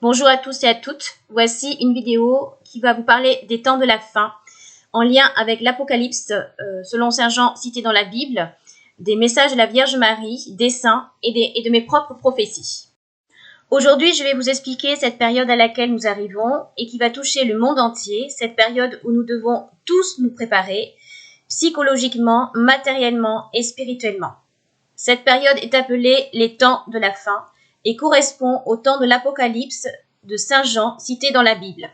Bonjour à tous et à toutes, voici une vidéo qui va vous parler des temps de la fin en lien avec l'Apocalypse selon Saint Jean cité dans la Bible, des messages de la Vierge Marie, des saints et de mes propres prophéties. Aujourd'hui, je vais vous expliquer cette période à laquelle nous arrivons et qui va toucher le monde entier, cette période où nous devons tous nous préparer psychologiquement, matériellement et spirituellement. Cette période est appelée les temps de la fin et correspond au temps de l'Apocalypse de Saint Jean cité dans la Bible.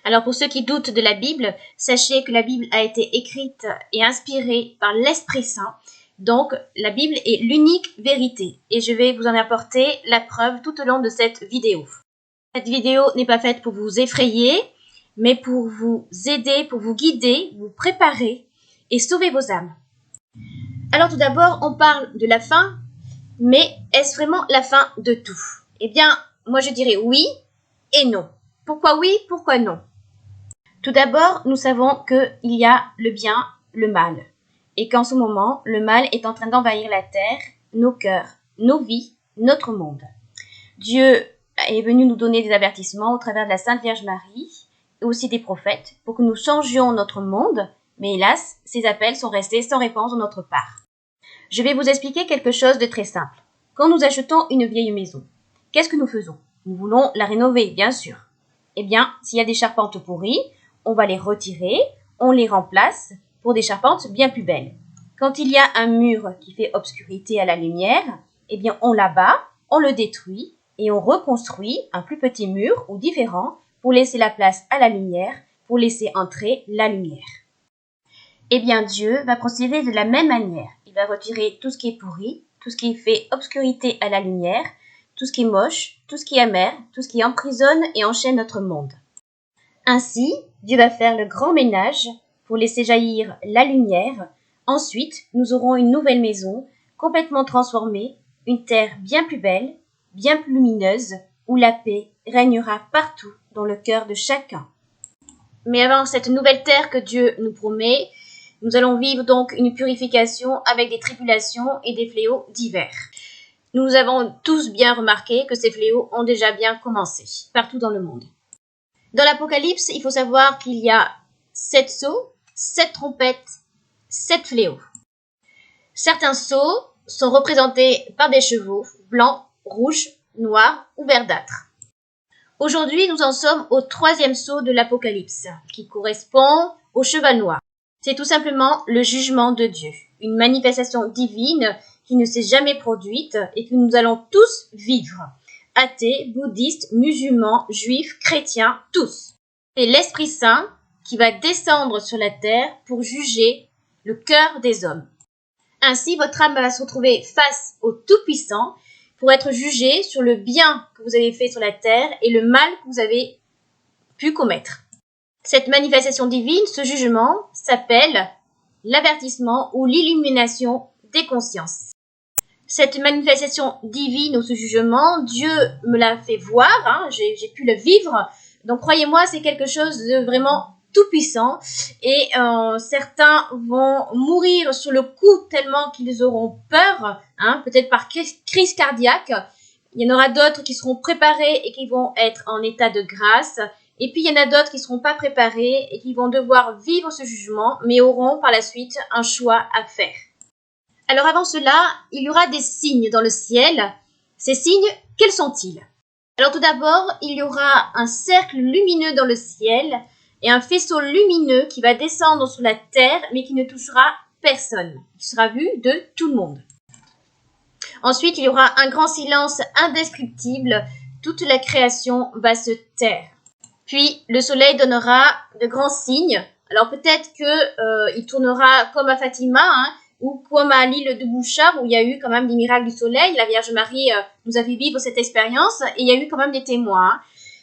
Alors pour ceux qui doutent de la Bible, sachez que la Bible a été écrite et inspirée par l'Esprit Saint. Donc la Bible est l'unique vérité et je vais vous en apporter la preuve tout au long de cette vidéo. Cette vidéo n'est pas faite pour vous effrayer, mais pour vous aider, pour vous guider, vous préparer et sauver vos âmes. Alors tout d'abord, on parle de la fin, mais est-ce vraiment la fin de tout? Eh bien, moi je dirais oui et non. Pourquoi oui, pourquoi non? Tout d'abord, nous savons qu'il y a le bien, le mal, et qu'en ce moment, le mal est en train d'envahir la terre, nos cœurs, nos vies, notre monde. Dieu est venu nous donner des avertissements au travers de la Sainte Vierge Marie, et aussi des prophètes, pour que nous changions notre monde, mais hélas, ces appels sont restés sans réponse de notre part. Je vais vous expliquer quelque chose de très simple. Quand nous achetons une vieille maison, qu'est-ce que nous faisons? Nous voulons la rénover, bien sûr. Eh bien, s'il y a des charpentes pourries, on va les retirer, on les remplace pour des charpentes bien plus belles. Quand il y a un mur qui fait obscurité à la lumière, eh bien, on l'abat, on le détruit et on reconstruit un plus petit mur ou différent pour laisser la place à la lumière, pour laisser entrer la lumière. Eh bien, Dieu va procéder de la même manière. Il va retirer tout ce qui est pourri, tout ce qui fait obscurité à la lumière, tout ce qui est moche, tout ce qui est amer, tout ce qui emprisonne et enchaîne notre monde. Ainsi, Dieu va faire le grand ménage pour laisser jaillir la lumière. Ensuite, nous aurons une nouvelle maison, complètement transformée, une terre bien plus belle, bien plus lumineuse, où la paix régnera partout dans le cœur de chacun. Mais avant cette nouvelle terre que Dieu nous promet, nous allons vivre donc une purification avec des tribulations et des fléaux divers. Nous avons tous bien remarqué que ces fléaux ont déjà bien commencé, partout dans le monde. Dans l'Apocalypse, il faut savoir qu'il y a 7 sceaux, 7 trompettes, 7 fléaux. Certains sceaux sont représentés par des chevaux blancs, rouges, noirs ou verdâtres. Aujourd'hui, nous en sommes au 3e sceau de l'Apocalypse, qui correspond au cheval noir. C'est tout simplement le jugement de Dieu, une manifestation divine qui ne s'est jamais produite et que nous allons tous vivre. Athées, bouddhistes, musulmans, juifs, chrétiens, tous. C'est l'Esprit Saint qui va descendre sur la terre pour juger le cœur des hommes. Ainsi, votre âme va se retrouver face au Tout-Puissant pour être jugée sur le bien que vous avez fait sur la terre et le mal que vous avez pu commettre. Cette manifestation divine, ce jugement, s'appelle l'avertissement ou l'illumination des consciences. Cette manifestation divine ou ce jugement, Dieu me l'a fait voir, j'ai pu le vivre. Donc croyez-moi, c'est quelque chose de vraiment tout puissant. Et certains vont mourir sur le coup tellement qu'ils auront peur, peut-être par crise cardiaque. Il y en aura d'autres qui seront préparés et qui vont être en état de grâce. Et puis il y en a d'autres qui ne seront pas préparés et qui vont devoir vivre ce jugement, mais auront par la suite un choix à faire. Alors avant cela, il y aura des signes dans le ciel. Ces signes, quels sont-ils? Alors tout d'abord, il y aura un cercle lumineux dans le ciel et un faisceau lumineux qui va descendre sur la terre, mais qui ne touchera personne. Il sera vu de tout le monde. Ensuite, il y aura un grand silence indescriptible. Toute la création va se taire. Puis, le soleil donnera de grands signes. Alors peut-être qu'il tournera comme à Fatima, ou comme à l'île de Bouchard, où il y a eu quand même des miracles du soleil. La Vierge Marie nous a fait vivre cette expérience, et il y a eu quand même des témoins.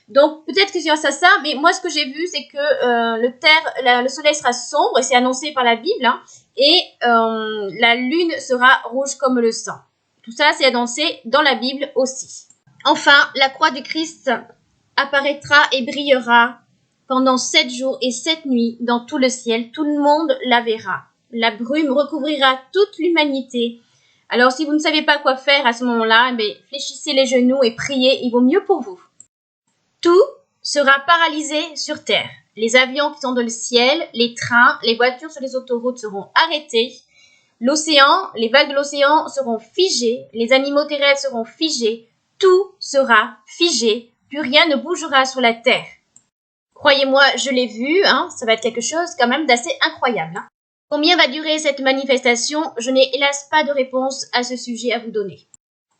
Donc peut-être que c'est grâce à ça, mais moi ce que j'ai vu, c'est que le soleil sera sombre, et c'est annoncé par la Bible, et la lune sera rouge comme le sang. Tout ça, c'est annoncé dans la Bible aussi. Enfin, la croix du Christ apparaîtra et brillera pendant 7 jours et 7 nuits dans tout le ciel. Tout le monde la verra. La brume recouvrira toute l'humanité Alors, si vous ne savez pas quoi faire à ce moment-là, fléchissez les genoux et priez, il vaut mieux pour vous. Tout sera paralysé sur terre. Les avions qui sont dans le ciel, les trains, les voitures sur les autoroutes seront arrêtés. L'océan, les vagues de l'océan seront figées, les animaux terrestres seront figés, tout sera figé, plus rien ne bougera sur la terre. Croyez-moi, je l'ai vu, ça va être quelque chose quand même d'assez incroyable. Combien va durer cette manifestation? Je n'ai hélas pas de réponse à ce sujet à vous donner.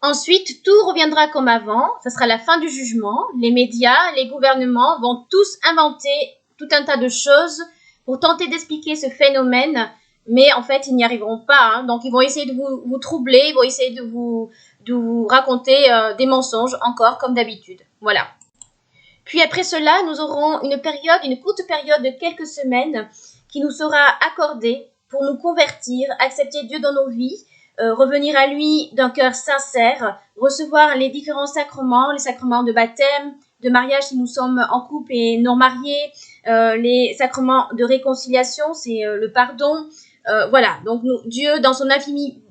Ensuite, tout reviendra comme avant, ça sera la fin du jugement, les médias, les gouvernements vont tous inventer tout un tas de choses pour tenter d'expliquer ce phénomène, mais en fait, ils n'y arriveront pas. Donc, ils vont essayer de vous troubler, ils vont essayer de vous raconter des mensonges, encore comme d'habitude. Voilà. Puis après cela, nous aurons une courte période de quelques semaines qui nous sera accordée pour nous convertir, accepter Dieu dans nos vies, revenir à lui d'un cœur sincère, recevoir les différents sacrements, les sacrements de baptême, de mariage si nous sommes en couple et non mariés, les sacrements de réconciliation, c'est le pardon. Voilà, donc Dieu, dans son infinie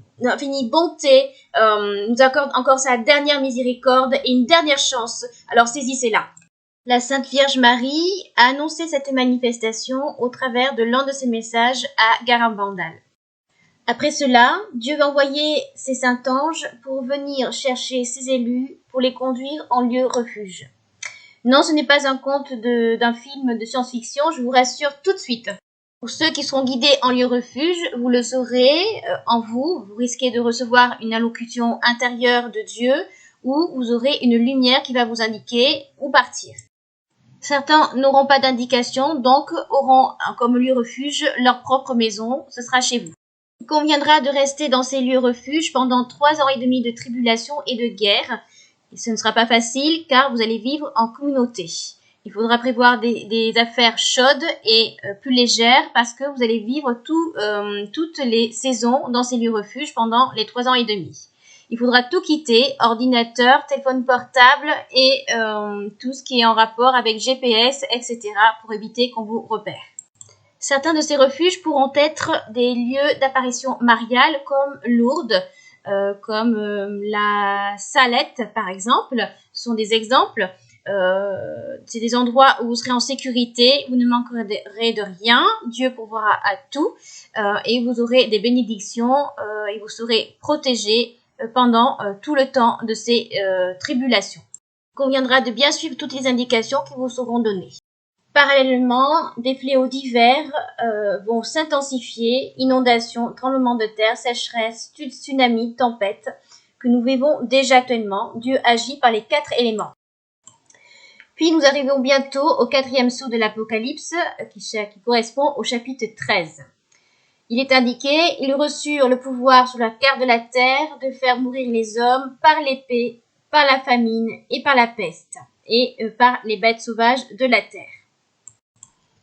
bonté, nous accorde encore sa dernière miséricorde et une dernière chance. Alors saisissez-la. La Sainte Vierge Marie a annoncé cette manifestation au travers de l'un de ses messages à Garabandal. Après cela, Dieu va envoyer ses saints anges pour venir chercher ses élus pour les conduire en lieu refuge. Non, ce n'est pas un conte d'un film de science-fiction, je vous rassure tout de suite. Pour ceux qui seront guidés en lieu refuge, vous le saurez en vous risquez de recevoir une allocution intérieure de Dieu ou vous aurez une lumière qui va vous indiquer où partir. Certains n'auront pas d'indication, donc auront comme lieu refuge leur propre maison, ce sera chez vous. Il conviendra de rester dans ces lieux refuges pendant 3 ans et demi de tribulation et de guerre. Et ce ne sera pas facile car vous allez vivre en communauté. Il faudra prévoir des affaires chaudes et plus légères parce que vous allez vivre toutes les saisons dans ces lieux refuges pendant les 3 ans et demi. Il faudra tout quitter, ordinateur, téléphone portable et tout ce qui est en rapport avec GPS, etc. pour éviter qu'on vous repère. Certains de ces refuges pourront être des lieux d'apparition mariale comme Lourdes, comme la Salette par exemple. Ce sont des exemples. C'est des endroits où vous serez en sécurité, vous ne manquerez de rien, Dieu pourvoira à tout et vous aurez des bénédictions et vous serez protégés pendant tout le temps de ces tribulations. Il conviendra de bien suivre toutes les indications qui vous seront données. Parallèlement, des fléaux divers vont s'intensifier, inondations, tremblements de terre, sécheresse, tsunamis, tempêtes, que nous vivons déjà actuellement. Dieu agit par les 4 éléments. Puis nous arrivons bientôt au 4e sceau de l'Apocalypse, qui correspond au chapitre 13. Il est indiqué, ils reçurent le pouvoir sur la carte de la terre de faire mourir les hommes par l'épée, par la famine et par la peste, et par les bêtes sauvages de la terre.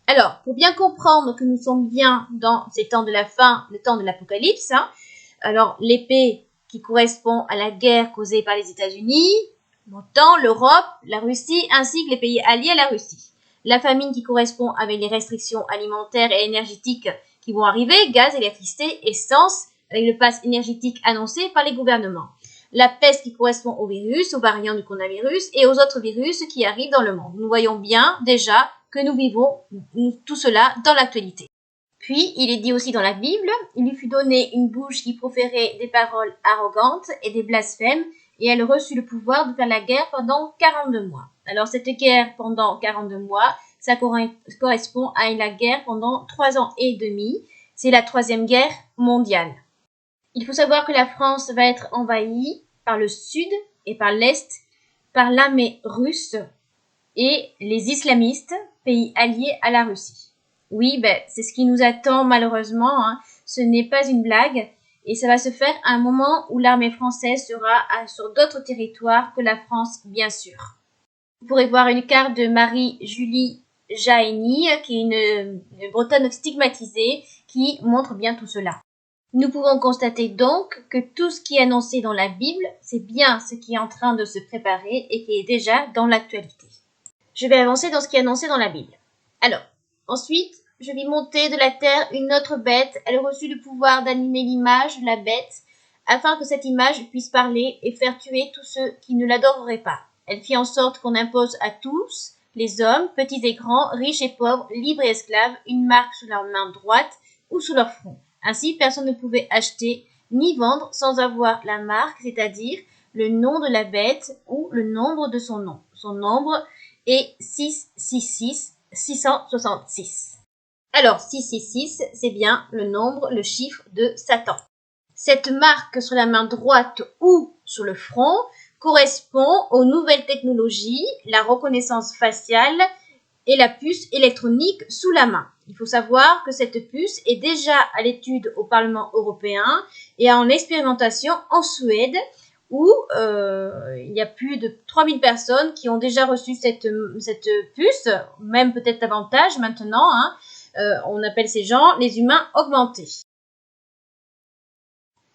Alors, pour bien comprendre que nous sommes bien dans ces temps de la fin, le temps de l'Apocalypse, alors l'épée qui correspond à la guerre causée par les États-Unis, l'OTAN, l'Europe, la Russie, ainsi que les pays alliés à la Russie. La famine qui correspond avec les restrictions alimentaires et énergétiques qui vont arriver, gaz, électricité, essence, avec le pass énergétique annoncé par les gouvernements. La peste qui correspond au virus, aux variants du coronavirus et aux autres virus qui arrivent dans le monde. Nous voyons bien déjà que nous vivons tout cela dans l'actualité. Puis, il est dit aussi dans la Bible, il lui fut donné une bouche qui proférait des paroles arrogantes et des blasphèmes, et elle reçut le pouvoir de faire la guerre pendant 42 mois. Alors, cette guerre pendant 42 mois, ça correspond à la guerre pendant 3 ans et demi. C'est la 3e guerre mondiale. Il faut savoir que la France va être envahie par le sud et par l'est, par l'armée russe et les islamistes, pays alliés à la Russie. Oui, c'est ce qui nous attend malheureusement, ce n'est pas une blague, et ça va se faire à un moment où l'armée française sera sur d'autres territoires que la France, bien sûr. Vous pourrez voir une carte de Marie-Julie Jahenny, qui est une Bretonne stigmatisée, qui montre bien tout cela. Nous pouvons constater donc que tout ce qui est annoncé dans la Bible, c'est bien ce qui est en train de se préparer et qui est déjà dans l'actualité. Je vais avancer dans ce qui est annoncé dans la Bible. Alors, ensuite, je vis monter de la terre une autre bête. Elle reçut le pouvoir d'animer l'image de la bête afin que cette image puisse parler et faire tuer tous ceux qui ne l'adoreraient pas. Elle fit en sorte qu'on impose à tous, les hommes, petits et grands, riches et pauvres, libres et esclaves, une marque sous leur main droite ou sous leur front. Ainsi, personne ne pouvait acheter ni vendre sans avoir la marque, c'est-à-dire le nom de la bête ou le nombre de son nom. Son nombre est 666. Alors, 666, c'est bien le nombre, le chiffre de Satan. Cette marque sur la main droite ou sur le front correspond aux nouvelles technologies, la reconnaissance faciale et la puce électronique sous la main. Il faut savoir que cette puce est déjà à l'étude au Parlement européen et en expérimentation en Suède, où il y a plus de 3000 personnes qui ont déjà reçu cette puce, même peut-être davantage maintenant. On appelle ces gens les humains augmentés.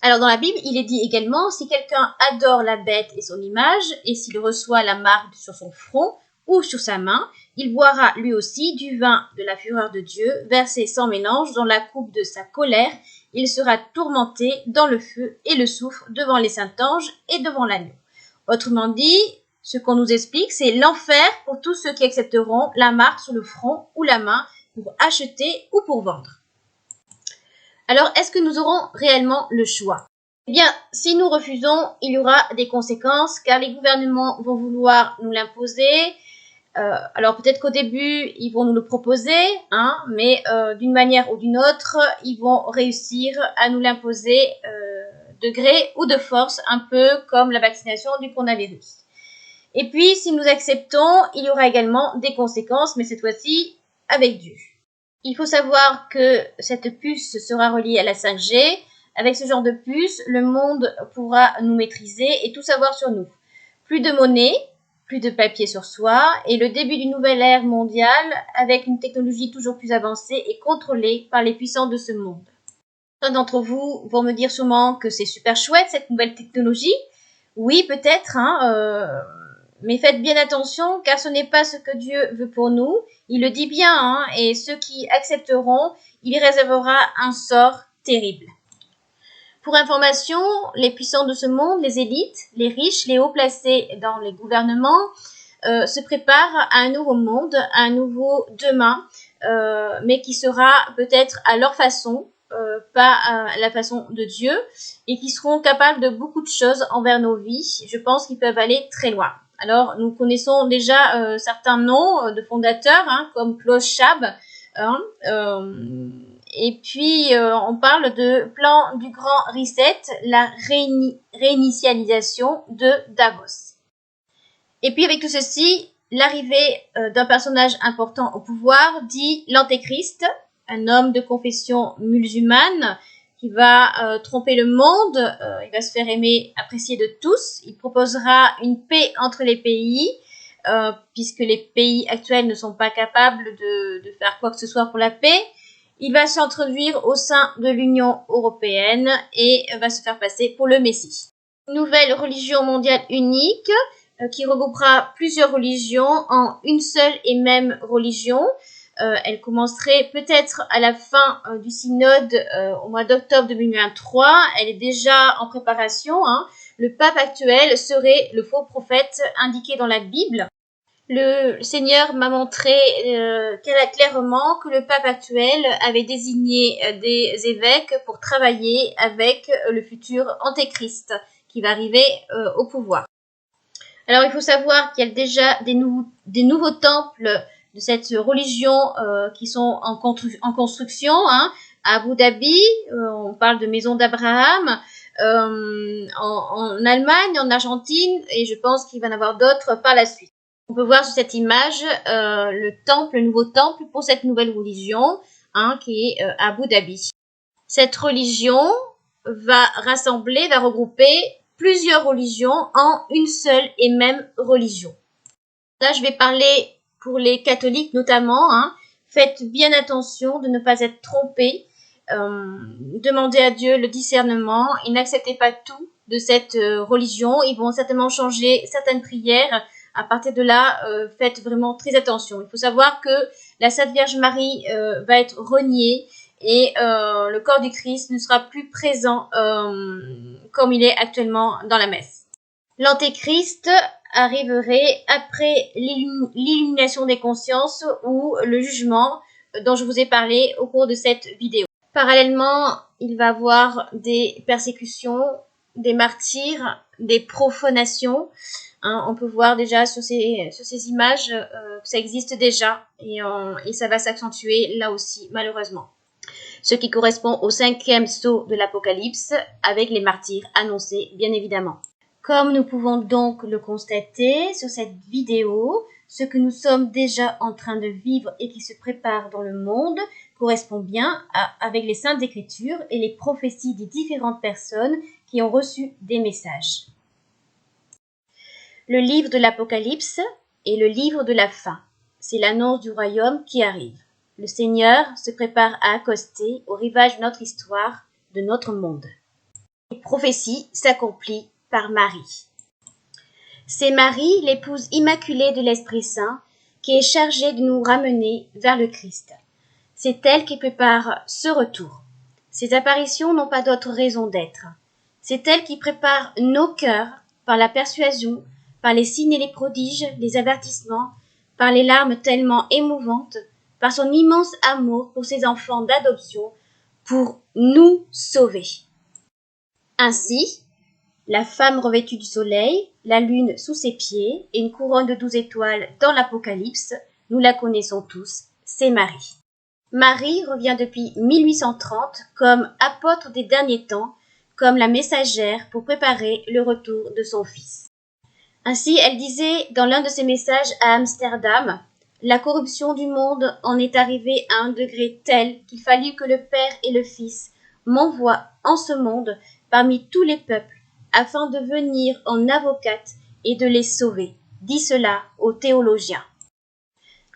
Alors dans la Bible, il est dit également, si quelqu'un adore la bête et son image, et s'il reçoit la marque sur son front ou sur sa main, il boira lui aussi du vin de la fureur de Dieu, versé sans mélange dans la coupe de sa colère. Il sera tourmenté dans le feu et le soufre devant les saints anges et devant l'agneau. Autrement dit, ce qu'on nous explique, c'est l'enfer pour tous ceux qui accepteront la marque sur le front ou la main pour acheter ou pour vendre. Alors, est-ce que nous aurons réellement le choix? Eh bien, si nous refusons, il y aura des conséquences, car les gouvernements vont vouloir nous l'imposer. Alors peut-être qu'au début, ils vont nous le proposer, mais d'une manière ou d'une autre, ils vont réussir à nous l'imposer de gré ou de force, un peu comme la vaccination du coronavirus. Et puis, si nous acceptons, il y aura également des conséquences, mais cette fois-ci avec Dieu. Il faut savoir que cette puce sera reliée à la 5G. Avec ce genre de puce, le monde pourra nous maîtriser et tout savoir sur nous. Plus de monnaie, plus de papier sur soi et le début d'une nouvelle ère mondiale avec une technologie toujours plus avancée et contrôlée par les puissants de ce monde. Certains d'entre vous vont me dire sûrement que c'est super chouette cette nouvelle technologie. Oui, peut-être, mais faites bien attention, car ce n'est pas ce que Dieu veut pour nous. Il le dit bien, et ceux qui accepteront, il réservera un sort terrible. Pour information, les puissants de ce monde, les élites, les riches, les hauts placés dans les gouvernements, se préparent à un nouveau monde, à un nouveau demain, mais qui sera peut-être à leur façon, pas à la façon de Dieu, et qui seront capables de beaucoup de choses envers nos vies. Je pense qu'ils peuvent aller très loin. Alors, nous connaissons déjà certains noms de fondateurs, comme Klaus Schwab, et puis on parle de plan du grand reset, la réinitialisation de Davos. Et puis avec tout ceci, l'arrivée d'un personnage important au pouvoir, dit l'Antéchrist, un homme de confession musulmane, qui va tromper le monde, il va se faire aimer, apprécier de tous, il proposera une paix entre les pays, puisque les pays actuels ne sont pas capables de faire quoi que ce soit pour la paix. Il va s'introduire au sein de l'Union européenne et va se faire passer pour le Messie. Une nouvelle religion mondiale unique qui regroupera plusieurs religions en une seule et même religion. Elle commencerait peut-être à la fin du synode au mois d'octobre 2023. Elle est déjà en préparation. Le pape actuel serait le faux prophète indiqué dans la Bible. Le Seigneur m'a montré clairement que le pape actuel avait désigné des évêques pour travailler avec le futur antéchrist qui va arriver au pouvoir. Alors il faut savoir qu'il y a déjà des nouveaux temples de cette religion qui sont en construction, à Abu Dhabi, on parle de maison d'Abraham, en Allemagne, en Argentine, et je pense qu'il va y en avoir d'autres par la suite. On peut voir sur cette image le nouveau temple pour cette nouvelle religion, qui est Abu Dhabi. Cette religion va regrouper plusieurs religions en une seule et même religion. Là, je vais parler pour les catholiques notamment. Faites bien attention de ne pas être trompés. Demandez à Dieu le discernement et n'acceptez pas tout de cette religion. Ils vont certainement changer certaines prières. À partir de là, faites vraiment très attention. Il faut savoir que la Sainte Vierge Marie va être reniée et le corps du Christ ne sera plus présent comme il est actuellement dans la messe. L'Antéchrist arriverait après l'illumination des consciences ou le jugement dont je vous ai parlé au cours de cette vidéo. Parallèlement, il va y avoir des persécutions, des martyrs, des profanations. On peut voir déjà sur ces images que ça existe déjà et ça va s'accentuer là aussi malheureusement. Ce qui correspond au 5e sceau de l'Apocalypse avec les martyrs annoncés bien évidemment. Comme nous pouvons donc le constater sur cette vidéo, ce que nous sommes déjà en train de vivre et qui se prépare dans le monde correspond bien avec les Saintes Écritures et les prophéties des différentes personnes qui ont reçu des messages. Le livre de l'Apocalypse est le livre de la fin. C'est l'annonce du royaume qui arrive. Le Seigneur se prépare à accoster au rivage de notre histoire, de notre monde. Les prophéties s'accomplissent par Marie. C'est Marie, l'épouse immaculée de l'Esprit Saint, qui est chargée de nous ramener vers le Christ. C'est elle qui prépare ce retour. Ces apparitions n'ont pas d'autre raison d'être. C'est elle qui prépare nos cœurs par la persuasion, par les signes et les prodiges, les avertissements, par les larmes tellement émouvantes, par son immense amour pour ses enfants d'adoption, pour nous sauver. Ainsi, la femme revêtue du soleil, la lune sous ses pieds et une couronne de 12 étoiles dans l'Apocalypse, nous la connaissons tous, c'est Marie. Marie revient depuis 1830 comme apôtre des derniers temps, comme la messagère pour préparer le retour de son fils. Ainsi, elle disait dans l'un de ses messages à Amsterdam, « La corruption du monde en est arrivée à un degré tel qu'il fallut que le Père et le Fils m'envoient en ce monde parmi tous les peuples afin de venir en avocate et de les sauver. » Dit cela aux théologiens.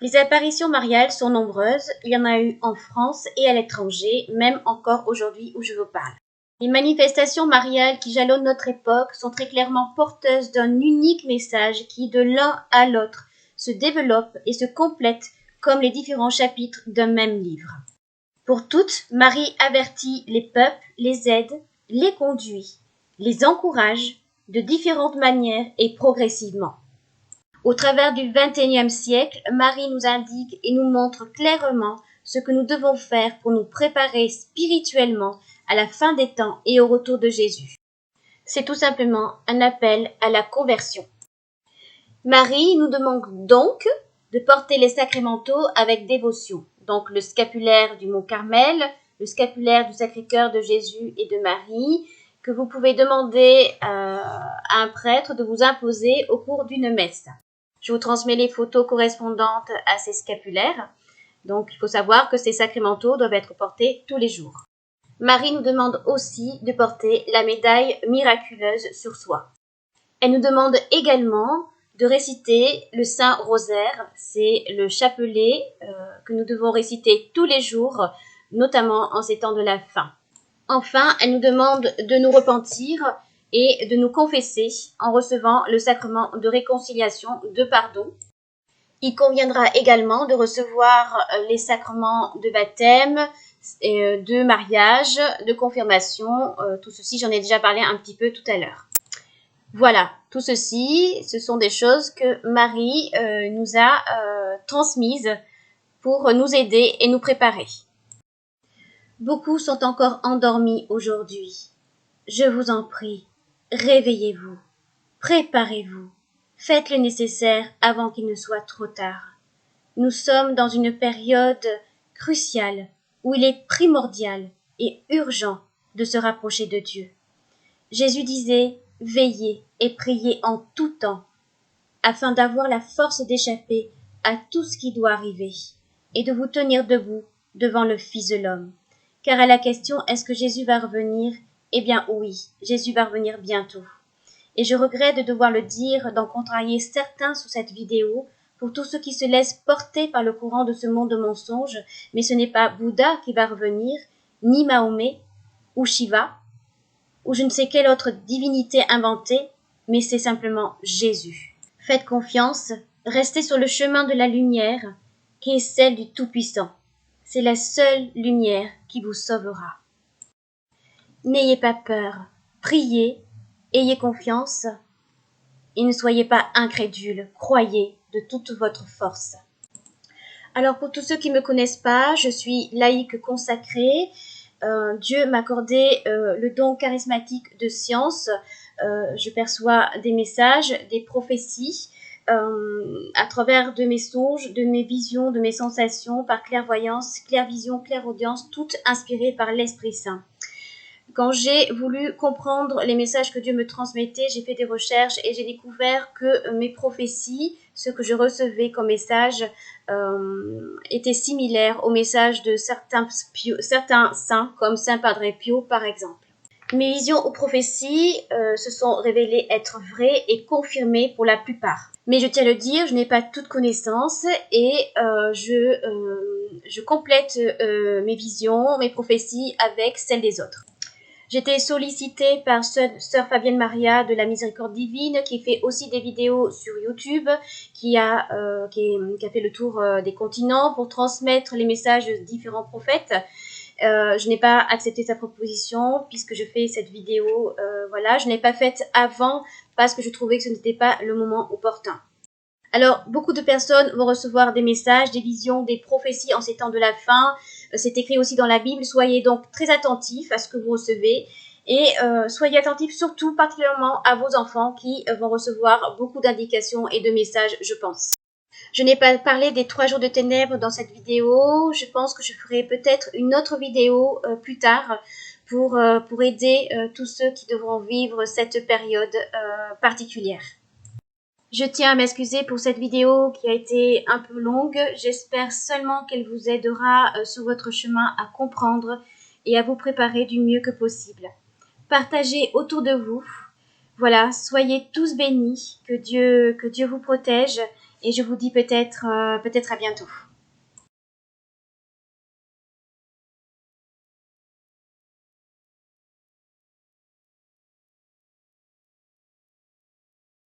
Les apparitions mariales sont nombreuses, il y en a eu en France et à l'étranger, même encore aujourd'hui où je vous parle. Les manifestations mariales qui jalonnent notre époque sont très clairement porteuses d'un unique message qui, de l'un à l'autre, se développe et se complète comme les différents chapitres d'un même livre. Pour toutes, Marie avertit les peuples, les aide, les conduit, les encourage de différentes manières et progressivement. Au travers du XXIe siècle, Marie nous indique et nous montre clairement ce que nous devons faire pour nous préparer spirituellement à la fin des temps et au retour de Jésus. C'est tout simplement un appel à la conversion. Marie nous demande donc de porter les sacramentaux avec dévotion. Donc le scapulaire du Mont Carmel, le scapulaire du Sacré-Cœur de Jésus et de Marie, que vous pouvez demander à un prêtre de vous imposer au cours d'une messe. Je vous transmets les photos correspondantes à ces scapulaires. Donc, il faut savoir que ces sacramentaux doivent être portés tous les jours. Marie nous demande aussi de porter la médaille miraculeuse sur soi. Elle nous demande également de réciter le Saint Rosaire. C'est le chapelet que nous devons réciter tous les jours, notamment en ces temps de la fin. Enfin, elle nous demande de nous repentir et de nous confesser en recevant le sacrement de réconciliation, de pardon. Il conviendra également de recevoir les sacrements de baptême, de mariage, de confirmation. Tout ceci, j'en ai déjà parlé un petit peu tout à l'heure. Voilà, tout ceci, ce sont des choses que Marie nous a transmises pour nous aider et nous préparer. Beaucoup sont encore endormis aujourd'hui. Je vous en prie, réveillez-vous, préparez-vous, faites le nécessaire avant qu'il ne soit trop tard. Nous sommes dans une période cruciale où il est primordial et urgent de se rapprocher de Dieu. Jésus disait « Veillez et priez en tout temps, afin d'avoir la force d'échapper à tout ce qui doit arriver et de vous tenir debout devant le Fils de l'homme. » Car à la question « Est-ce que Jésus va revenir ?» Eh bien oui, Jésus va revenir bientôt. Et je regrette de devoir le dire, d'en contrarier certains sous cette vidéo, pour tous ceux qui se laissent porter par le courant de ce monde de mensonges, mais ce n'est pas Bouddha qui va revenir, ni Mahomet, ou Shiva, ou je ne sais quelle autre divinité inventée, mais c'est simplement Jésus. Faites confiance, restez sur le chemin de la lumière, qui est celle du Tout-Puissant. C'est la seule lumière qui vous sauvera. N'ayez pas peur, priez, ayez confiance et ne soyez pas incrédules, croyez de toute votre force. Alors pour tous ceux qui ne me connaissent pas, je suis laïque consacrée. Dieu m'a accordé le don charismatique de science. Je perçois des messages, des prophéties à travers de mes songes, de mes visions, de mes sensations, par clairvoyance, clairvision, clairaudience, toutes inspirées par l'Esprit Saint. Quand j'ai voulu comprendre les messages que Dieu me transmettait, j'ai fait des recherches et j'ai découvert que mes prophéties, ce que je recevais comme message, étaient similaires aux messages de certains saints, comme Saint Padre Pio par exemple. Mes visions aux prophéties se sont révélées être vraies et confirmées pour la plupart. Mais je tiens à le dire, je n'ai pas toute connaissance et je complète mes visions, mes prophéties avec celles des autres. J'étais sollicitée par sœur Fabienne Maria de la Miséricorde Divine qui fait aussi des vidéos sur YouTube, qui a fait le tour des continents pour transmettre les messages de différents prophètes. Je n'ai pas accepté sa proposition puisque je fais cette vidéo. Voilà, je n'ai pas faite avant parce que je trouvais que ce n'était pas le moment opportun. Alors, beaucoup de personnes vont recevoir des messages, des visions, des prophéties en ces temps de la fin. C'est écrit aussi dans la Bible. Soyez donc très attentifs à ce que vous recevez. Et soyez attentifs surtout particulièrement à vos enfants qui vont recevoir beaucoup d'indications et de messages, je pense. Je n'ai pas parlé des 3 jours de ténèbres dans cette vidéo. Je pense que je ferai peut-être une autre vidéo plus tard pour aider tous ceux qui devront vivre cette période particulière. Je tiens à m'excuser pour cette vidéo qui a été un peu longue. J'espère seulement qu'elle vous aidera sur votre chemin à comprendre et à vous préparer du mieux que possible. Partagez autour de vous. Voilà, soyez tous bénis, que Dieu vous protège et je vous dis peut-être à bientôt.